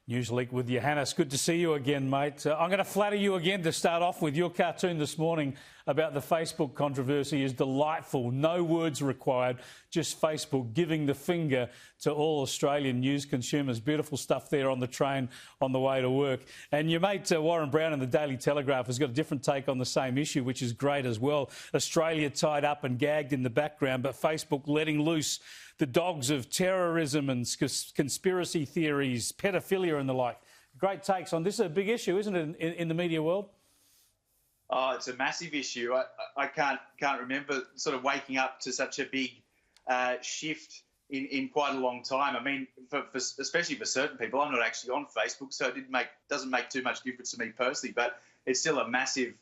Newsleak with Johannes. Good to see you again, mate. I'm going to flatter you again to start off with. Your cartoon this morning about the Facebook controversy is delightful. No words required, just Facebook giving the finger to all Australian news consumers. Beautiful stuff there on the train on the way to work. And your mate Warren Brown in the Daily Telegraph has got a different take on the same issue, which is great as well. Australia tied up and gagged in the background, but Facebook letting loose the dogs of terrorism and conspiracy theories, pedophilia and the like. Great takes on this. Is a big issue, isn't it, in the media world? Oh, it's a massive issue. I can't remember sort of waking up to such a big shift in quite a long time. I mean, especially for certain people, I'm not actually on Facebook, so it doesn't make too much difference to me personally. But it's still a massive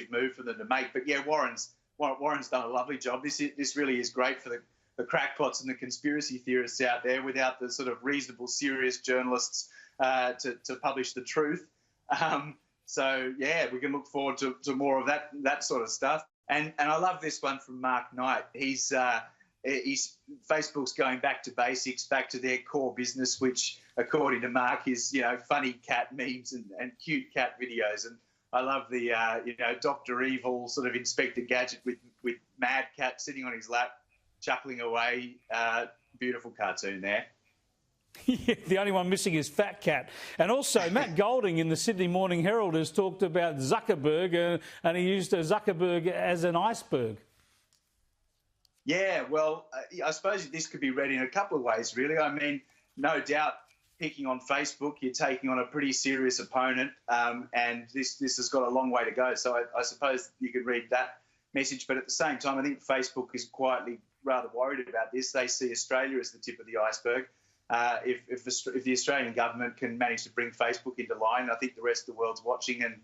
move for them to make. But yeah, Warren's done a lovely job. This really is great for the crackpots and the conspiracy theorists out there, without the sort of reasonable, serious journalists to publish the truth. So yeah, we can look forward to more of that sort of stuff. And I love this one from Mark Knight. He's Facebook's going back to basics, back to their core business, which, according to Mark, is funny cat memes and cute cat videos. And I love the Dr. Evil sort of Inspector Gadget with Mad Cat sitting on his lap, chuckling away. Beautiful cartoon there. Yeah, the only one missing is Fat Cat. And also, Matt Golding in the Sydney Morning Herald has talked about Zuckerberg, and he used Zuckerberg as an iceberg. Yeah, well, I suppose this could be read in a couple of ways, really. I mean, no doubt, picking on Facebook, you're taking on a pretty serious opponent, and this has got a long way to go. So I suppose you could read that message. But at the same time, I think Facebook is quietly rather worried about this. They see Australia as the tip of the iceberg. If the Australian government can manage to bring Facebook into line, I think the rest of the world's watching, and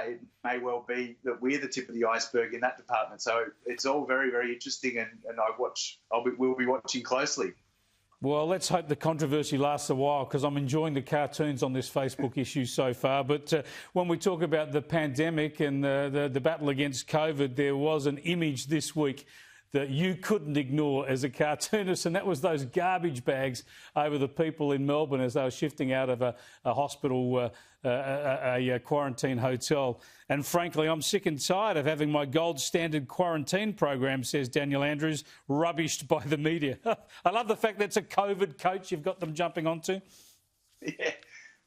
it may well be that we're the tip of the iceberg in that department. So it's all very, very interesting, and we'll be watching closely. Well, let's hope the controversy lasts a while, because I'm enjoying the cartoons on this Facebook issue so far. But when we talk about the pandemic and the battle against COVID, there was an image this week that you couldn't ignore as a cartoonist, and that was those garbage bags over the people in Melbourne as they were shifting out of a hospital, a quarantine hotel. And frankly, I'm sick and tired of having my gold standard quarantine program, says Daniel Andrews, rubbished by the media. I love the fact that it's a COVID coach you've got them jumping onto. Yeah.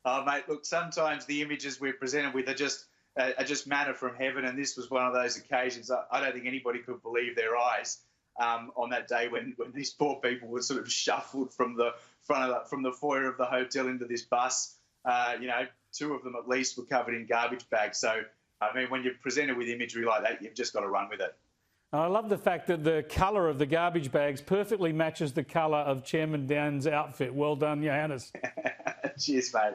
Oh, mate, look, sometimes the images we're presented with are just manna from heaven, and this was one of those occasions. I don't think anybody could believe their eyes on that day when these poor people were sort of shuffled from the foyer of the hotel into this bus. Two of them at least were covered in garbage bags. So, I mean, when you're presented with imagery like that, you've just got to run with it. I love the fact that the colour of the garbage bags perfectly matches the colour of Chairman Down's outfit. Well done, Johannes. Cheers, mate.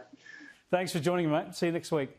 Thanks for joining me, mate. See you next week.